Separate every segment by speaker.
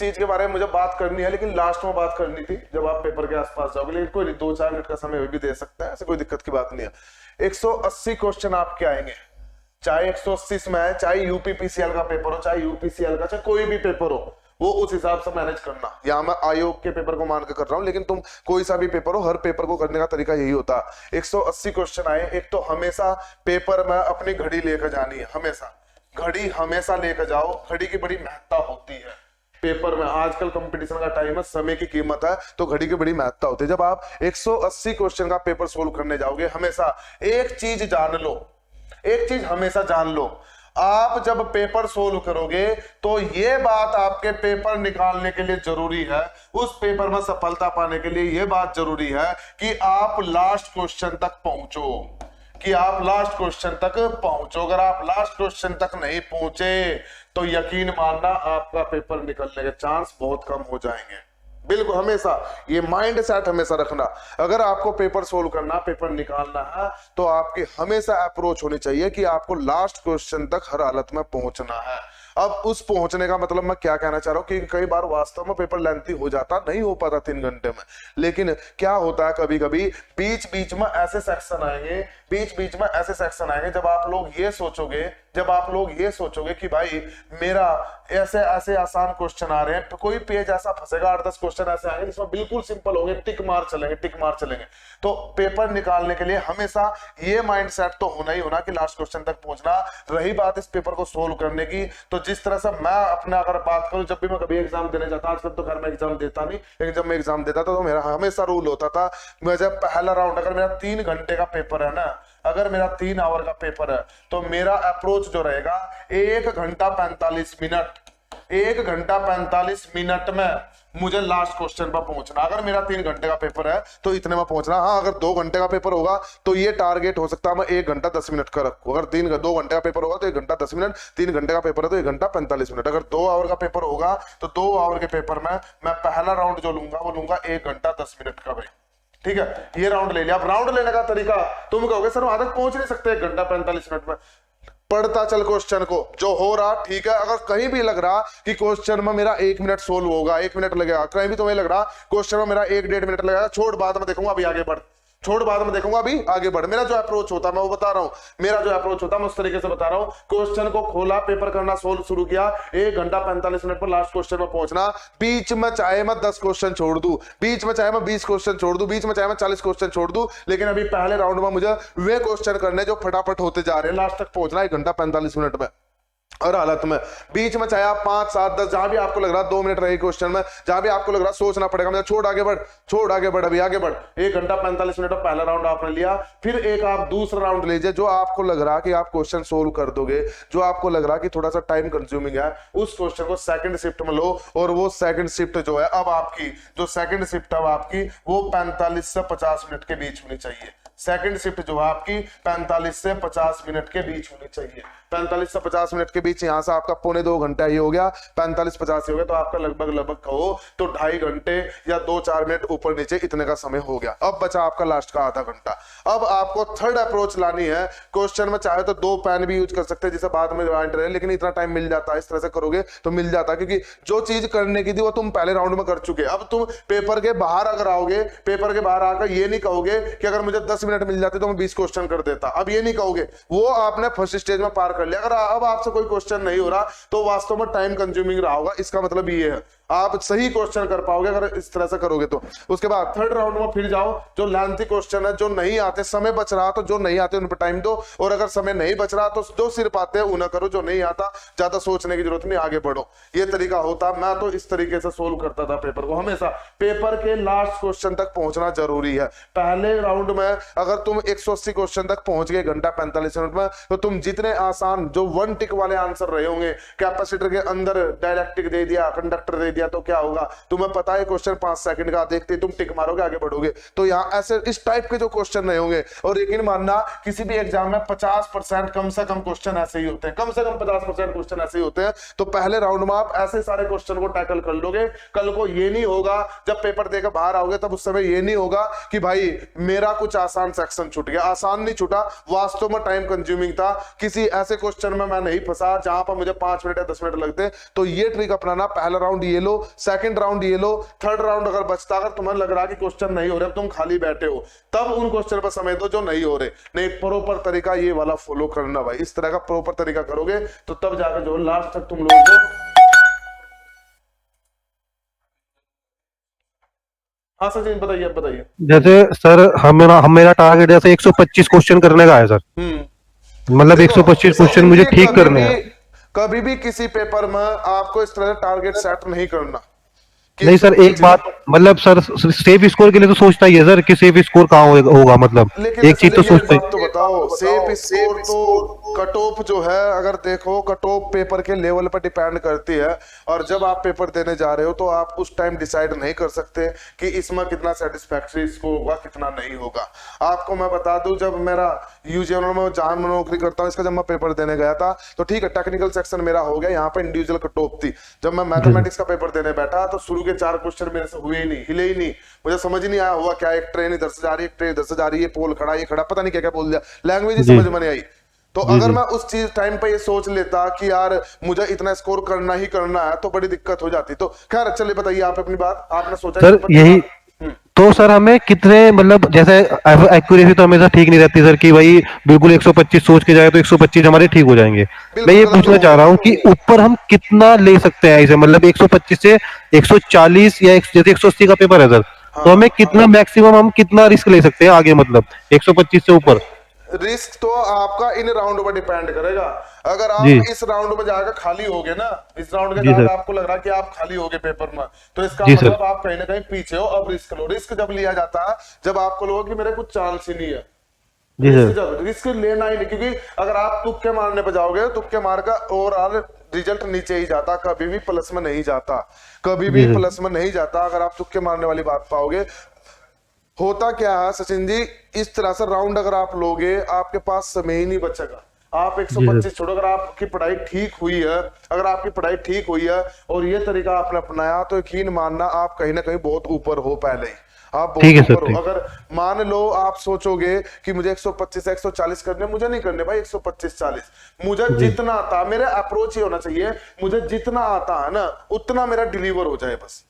Speaker 1: चीज के बारे में मुझे बात करनी है, लेकिन लास्ट में बात करनी थी जब आप पेपर के आसपास जाओगे, लेकिन कोई नहीं, 2-4 मिनट का समय भी दे सकता है, ऐसे कोई दिक्कत की बात नहीं है। 180 क्वेश्चन आपके आएंगे, चाहे 180 में है, चाहे यूपीपीसीएल का पेपर हो, चाहे यूपीसीएल का, चाहे कोई भी पेपर हो, वो उस हिसाब से मैनेज करना। यहां मैं आयोग के पेपर को मान के कर रहा हूं, लेकिन तुम कोई सा भी पेपर हो, हर पेपर को करने का तरीका यही होता है। 180 क्वेश्चन आए, एक तो हमेशा पेपर में अपनी घड़ी लेकर जानी है, हमेशा घड़ी हमेशा लेकर जाओ, घड़ी की बड़ी महत्ता होती है पेपर में। आजकल कंपटीशन का टाइम है, समय की कीमत है, तो घड़ी की बड़ी महत्ता होती है। जब आप 180 क्वेश्चन का पेपर सोल्व करने जाओगे, हमेशा एक चीज जान लो, एक चीज हमेशा जान लो, आप जब पेपर सोल्व करोगे तो ये बात आपके पेपर निकालने के लिए जरूरी है, उस पेपर में सफलता पाने के लिए ये बात जरूरी है कि आप लास्ट क्वेश्चन तक पहुंचो, कि आप लास्ट क्वेश्चन तक पहुंचो। अगर आप लास्ट क्वेश्चन तक नहीं पहुंचे तो यकीन मानना आपका पेपर निकलने के चांस बहुत कम हो जाएंगे। बिल्कुल, हमेशा ये माइंड सेट हमेशा रखना। अगर आपको पेपर सोल्व करना, पेपर निकालना है, तो आपकी हमेशा अप्रोच होनी चाहिए कि आपको लास्ट क्वेश्चन तक हर हालत में पहुंचना है। अब उस पहुंचने का मतलब मैं क्या कहना चाह रहा हूं कि कई बार वास्तव में पेपर लेंथी हो जाता, नहीं हो पाता 3 घंटे में, लेकिन क्या होता है कभी कभी बीच बीच में ऐसे सेक्शन आएंगे, बीच बीच में ऐसे सेक्शन आएंगे जब आप लोग ये सोचोगे कि भाई मेरा ऐसे ऐसे आसान क्वेश्चन आ रहे हैं, तो कोई पेज ऐसा फंसेगा, 8-10 क्वेश्चन ऐसे आएंगे जिसमें बिल्कुल सिंपल होंगे, टिक मार चलेंगे। तो पेपर निकालने के लिए हमेशा ये माइंडसेट तो होना ही होना कि लास्ट क्वेश्चन तक पहुंचना। रही बात इस पेपर को सोल्व करने की, तो जिस तरह से मैं अपना अगर बात करूं, जब भी मैं कभी एग्जाम देने जाता, आजकल तो खैर मैं एग्जाम देता नहीं, लेकिन जब मैं एग्जाम देता था तो मेरा हमेशा रूल होता था, मैं जब पहला राउंड, अगर मेरा 3 घंटे का पेपर है ना, अगर मेरा 3 आवर का पेपर है, तो मेरा अप्रोच जो रहेगा 1 घंटा 45 मिनट, 1 घंटा 45 मिनट में मुझे लास्ट क्वेश्चन पर पहुंचना। अगर मेरा 3 घंटे का पेपर है तो इतने में पहुंचना। हाँ, अगर 2 घंटे का पेपर होगा तो ये टारगेट हो सकता है मैं 1 घंटा 10 मिनट का रखूं। अगर 2 घंटे का पेपर होगा तो 1 घंटा 10 मिनट, 3 घंटे का पेपर है तो 1 घंटा 45 मिनट। अगर 2 आवर का पेपर होगा तो 2 आवर के पेपर में मैं पहला राउंड जो लूंगा वो लूंगा 1 घंटा 10 मिनट का भाई। ठीक है, ये राउंड ले लिया। अब राउंड लेने का तरीका तुम कहोगे सर वहां तक पहुंच नहीं सकते 1 घंटा 45 मिनट में। पढ़ता चल क्वेश्चन को, जो हो रहा ठीक है। अगर कहीं भी लग रहा कि क्वेश्चन में मेरा 1 मिनट सोल्व होगा, 1 मिनट लगेगा, कहीं भी तुम्हें लग रहा क्वेश्चन में मेरा 1-1.5 मिनट लगेगा, छोड़ बाद में देखूंगा, अभी आगे बढ़, छोड़ बाद में देखूंगा, अभी आगे बढ़। मेरा जो अप्रोच होता मैं वो बता रहा हूं, मेरा जो अप्रोच होता मैं उस तरीके से बता रहा हूं। क्वेश्चन को खोला, पेपर करना सोल्व शुरू किया, 1 घंटा 45 मिनट पर लास्ट क्वेश्चन में पहुंचना। बीच में चाहे मैं 10 क्वेश्चन छोड़ दूं, बीच में चाहे मैं 20 क्वेश्चन छोड़ दूं, बीच में चाहे मैं 40 क्वेश्चन छोड़ दूं, लेकिन अभी पहले राउंड में मुझे वे क्वेश्चन करने जो फटाफट होते जा रहे हैं, लास्ट तक पहुंचना 1 घंटा 45 मिनट में हर हालत में। बीच में चाहे आप 5, 7, 10, जहां भी आपको लग रहा 2 मिनट रहे क्वेश्चन में, जहां भी आपको लग रहा सोचना पड़ेगा, मतलब छोड़ आगे बढ़, अभी आगे बढ़। 1 घंटा 45 मिनट पहला राउंड आपने लिया, फिर एक आप दूसरा राउंड लीजिए जो आपको लग रहा कि आप क्वेश्चन सोल्व कर दोगे, जो आपको लग रहा कि थोड़ा सा टाइम कंज्यूमिंग है, उस क्वेश्चन को सेकंड शिफ्ट में लो। और वो सेकंड शिफ्ट जो है अब आपकी, जो सेकंड शिफ्ट अब आपकी वो 45 से 50 मिनट के बीच होनी चाहिए। सेकंड शिफ्ट जो है आपकी 45 से 50 मिनट के बीच होनी चाहिए। 45 से 50 मिनट के बीच, यहां से आपका 1.25-2 घंटा ये हो गया, 45-50 हो गया, तो आपका लगभग कहो तो 2.5 घंटे या 2-4 मिनट ऊपर नीचे इतने का समय हो गया। अब बचा आपका लास्ट का आधा घंटा। अब आपको थर्ड अप्रोच लानी है। क्वेश्चन में चाहे तो 2 पेन भी यूज कर सकते हैं जिसे बाद में रिमाइंड रहे, लेकिन इतना टाइम मिल जाता है, इस तरह से करोगे तो मिल जाता है, क्योंकि जो चीज करने की थी वो तुम पहले राउंड में कर चुके। अब तुम पेपर के बाहर अगर आओगे, पेपर के बाहर आकर ये नहीं कहोगे कि अगर मुझे 10 मिनट मिल जाते तो मैं 20 क्वेश्चन कर देता, अब ये नहीं कहोगे, वो आपने फर्स्ट स्टेज में पार कर लिया। अगर अब आपसे कोई क्वेश्चन नहीं हो रहा तो वास्तव में टाइम कंज्यूमिंग रहा होगा, इसका मतलब ये है आप सही क्वेश्चन कर पाओगे अगर इस तरह से करोगे तो। उसके बाद थर्ड राउंड में फिर जाओ, जो लेंथी क्वेश्चन है, जो नहीं आते, समय बच रहा तो जो नहीं आते उन पर टाइम दो, और अगर समय नहीं बच रहा तो जो सिर्फ आते हैं उन्हें करो, जो नहीं आता ज्यादा सोचने की जरूरत नहीं, आगे बढ़ो। ये तरीका होता, मैं तो इस तरीके से सोल्व करता था पेपर को। हमेशा पेपर के लास्ट क्वेश्चन तक पहुंचना जरूरी है। पहले राउंड में अगर तुम 180 क्वेश्चन तक पहुंच गए 1 घंटा 45 मिनट में, तो तुम जितने आसान जो 1 टिक वाले आंसर रहे होंगे, कैपेसिटर के अंदर डायलैक्ट्रिक दे दिया, कंडक्टर दे दिया, तो क्या होगा तुम्हें पता है, क्वेश्चन 5 सेकंड का देखते तुम टिक मारोगे, आगे बढ़ोगे। तो यहाँ ऐसे इस टाइप के जो क्वेश्चन नहीं होंगे, और यकीन मानना किसी भी एग्जाम में 50% कम से कम क्वेश्चन ऐसे ही होते हैं, कम से कम 50% क्वेश्चन ऐसे ही होते हैं। तो पहले राउंड में आप ऐसे सारे क्वेश्चन को टैकल कर लोगे, कल को ये नहीं होगा जब पेपर देकर बाहर आओगे तब उस समय ये नहीं होगा कि भाई मेरा कुछ आसान सेक्शन छूट गया। आसान नहीं छूटा, वास्तव में टाइम कंज्यूमिंग था। किसी ऐसे क्वेश्चन में मैं नहीं फंसा जहां पर मुझे 5 मिनट या 10 मिनट लगते। तो ये ट्रिक अपनाना, पहला राउंड ये लो, लो, सेकंड राउंड ये लो, थर्ड राउंड अगर बचता, अगर तुम्हें लग रहा कि क्वेश्चन नहीं हो रहे, तुम खाली बैठे हो, तब उन क्वेश्चन पर समय दो जो नहीं हो रहे। नहीं, प्रॉपर तरीका ये वाला फॉलो करना भाई, इस तरह का प्रॉपर तरीका करोगे तो तब जाकर जो लास्ट तक तुम लोगों को। हाँ सचिन बताइए, आप बताइए।
Speaker 2: जैसे सर हम मेरा टारगेट जैसे 125 क्वेश्चन करने का है सर, मतलब
Speaker 1: देखो
Speaker 2: 125 क्वेश्चन मुझे ठीक करने हैं।
Speaker 1: कभी भी किसी पेपर में आपको इस तरह टारगेट सेट नहीं करना
Speaker 2: नहीं सर, एक बात मतलब सर, सेफ स्कोर के लिए तो सोचता ही है सर कि सेफ स्कोर कहाँ होगा, मतलब
Speaker 1: लेकिन
Speaker 2: एक चीज तो सोचते
Speaker 1: बात तो बताओ, सेफ स्कोर तो कट ऑफ जो है, अगर देखो कट ऑफ पेपर के लेवल पर डिपेंड करती है, और जब आप पेपर देने जा रहे हो तो आप उस टाइम डिसाइड नहीं कर सकते कि इसमें कितना सेटिस्फैक्टरी स्कोर होगा, कितना नहीं होगा। आपको मैं बता दूं, जब मेरा यूजीएनओ में जहां मैं नौकरी करता हूं, इसका जब मैं पेपर देने गया था तो ठीक है, टेक्निकल सेक्शन मेरा हो गया, यहाँ पे इंडिविजुअल कट ऑफ थी। जब मैं मैथमेटिक्स का पेपर देने बैठा तो शुरू के 4 क्वेश्चन मेरे से हुए ही नहीं, हिले ही नहीं, मुझे समझ ही नहीं आया हुआ क्या, एक ट्रेन इधर से जा रही है, एक ट्रेन इधर से जा रही है, पोल खड़ा, ये खड़ा, पता नहीं क्या क्या बोल दिया, लैंग्वेज ही समझ में नहीं आई। तो अगर मैं उस चीज टाइम पे ये सोच लेता कि यार मुझे इतना स्कोर करना ही करना है, तो बड़ी दिक्कत हो जाती। तो खैर चलिए बताइए आप अपनी बात, आपने सोचा
Speaker 2: सर यही तो सर हमें कितने, मतलब जैसे एक्यूरेसी तो हमेशा ठीक नहीं रहती सर, कि भाई बिल्कुल 125 सोच के जाए तो 125 हमारे ठीक हो जाएंगे। मैं ये पूछना चाह रहा हूँ कि ऊपर हम कितना ले सकते हैं इसे, मतलब 125 से 140 या जैसे 180 का पेपर है सर, तो हमें कितना मैक्सिमम, हम कितना रिस्क ले सकते हैं आगे, मतलब 125 से ऊपर?
Speaker 1: रिस्क तो आपका इन राउंड पर डिपेंड करेगा। अगर आप इस राउंड में जाकर खाली होगे ना, इस राउंड के बाद आपको लग रहा है कि आप खाली होगे पेपर में, तो इसका मतलब आप कहीं ना कहीं पीछे हो। अब रिस्क लो। रिस्क जब लिया जाता है जब आपको लगे कि मेरे कुछ चांस ही नहीं है, रिस्क लेना ही नहीं, क्योंकि अगर आप तुक्के मारने पे जाओगे, तुक्के मार का ओवरऑल रिजल्ट नीचे ही जाता, कभी भी प्लस में नहीं जाता, कभी भी प्लस में नहीं जाता अगर आप तुक्के मारने वाली बात पाओगे। होता क्या है सचिन जी, इस तरह से राउंड अगर आप लोगे, आपके पास समय ही नहीं बचेगा। आप 125 छोड़ो, अगर आपकी पढ़ाई ठीक हुई है, अगर आपकी पढ़ाई ठीक हुई है और ये तरीका आपने अपनाया, तो यकीन मानना आप कहीं ना कहीं बहुत ऊपर हो, पहले ही आप बहुत ऊपर हो। अगर मान लो आप सोचोगे कि मुझे 125 से 140 करने, मुझे नहीं करने भाई 125-40, मुझे जितना आता, मेरा अप्रोच ही होना चाहिए, मुझे जितना आता है ना उतना मेरा डिलीवर हो जाए बस।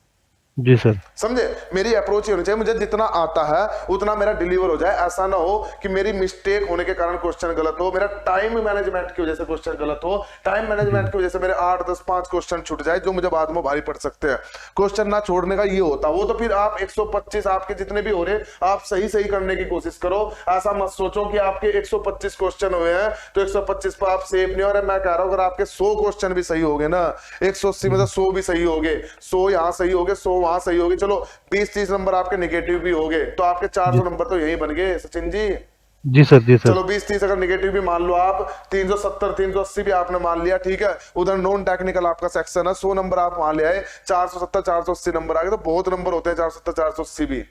Speaker 2: जी सर,
Speaker 1: समझे, मेरी अप्रोच ही होनी चाहिए, मुझे जितना आता है उतना मेरा डिलीवर हो जाए। ऐसा ना हो कि मेरी मिस्टेक होने के कारण क्वेश्चन गलत हो, मेरा टाइम मैनेजमेंट की वजह से क्वेश्चन गलत हो, टाइम मैनेजमेंट की वजह से मेरे 8, 10, 5 क्वेश्चन छूट जाए जो मुझे बाद में भारी पड़ सकते हैं। क्वेश्चन ना छोड़ने का ये होता, वो तो फिर आप 125 आपके जितने भी हो रहे, आप सही सही करने की कोशिश करो। ऐसा मत सोचो कि आपके 125 क्वेश्चन हुए हैं तो 125 पर आप सेफ नहीं हो रहे। मैं कह रहा हूं अगर आपके 100 क्वेश्चन भी सही हो गए ना, 180 में तो 100 भी सही हो गए, 100 यहां सही हो गए, 100 वहां सही हो गए, चलो 20-30 नंबर आपके नेगेटिव भी हो गए, तो आपके 400 नंबर तो यही बन गए सचिन जी।
Speaker 2: जी सर, जी सर।
Speaker 1: चलो 20-30 अगर नेगेटिव भी मान लो आप, 370 380 भी आपने मान लिया, ठीक है, उधर नॉन टेक्निकल आपका सेक्शन है, 100 नंबर आप मान ले आए, 470 480 नंबर आ गए, तो बहुत नंबर होते हैं 470 480 भी।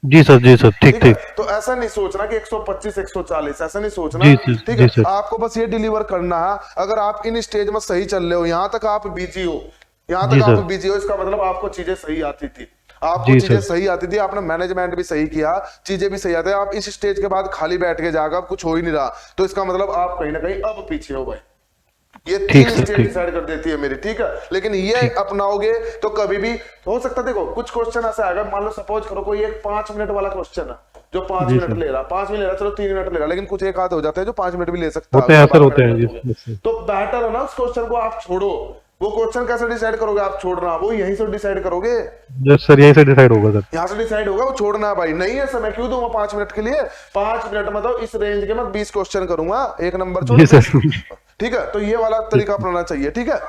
Speaker 2: जी सर, जी सर, ठीक ठीक।
Speaker 1: तो ऐसा नहीं सोचना कि 125 140, ऐसा नहीं सोचना, ठीक है। आपको बस ये डिलीवर करना है। अगर आप इन स्टेज में सही चल रहे हो, यहां तक आप बिजी हो, यहां तक आप बिजी हो, इसका मतलब आपको चीजें सही आती थी, आपको चीजें सही आती थी, आपने मैनेजमेंट भी सही किया, चीजें भी सही आती है। आप इस स्टेज के बाद खाली बैठ के जाकर कुछ हो ही नहीं रहा, तो इसका मतलब आप कहीं ना कहीं अब पीछे हो भाई। ये 3 स्टेज डिसाइड कर देती है मेरी, ठीक है। लेकिन ये अपनाओगे तो कभी भी हो सकता है। देखो कुछ क्वेश्चन ऐसा आएगा, मान लो सपोज करो कोई एक 5 मिनट वाला क्वेश्चन है जो 5 मिनट ले रहा, 5 मिनट ले रहा, चलो 3 मिनट ले रहा, लेकिन कुछ एक आध हो जाते हैं जो 5 मिनट भी ले सकता है, तो बेटर है ना उस क्वेश्चन को आप छोड़ो। वो क्वेश्चन कैसे डिसाइड करोगे आप छोड़ना, वो यहीं से डिसाइड करोगे।
Speaker 2: यस सर, यहीं से डिसाइड होगा सर,
Speaker 1: यहाँ से डिसाइड होगा, वो छोड़ना है भाई। नहीं है समय क्यों दूंगा 5 मिनट के लिए, 5 मिनट में तो इस रेंज के मैं 20 क्वेश्चन करूंगा, 1 नंबर छोड़, ठीक है। तो ये वाला तरीका अपनाना चाहिए, ठीक है।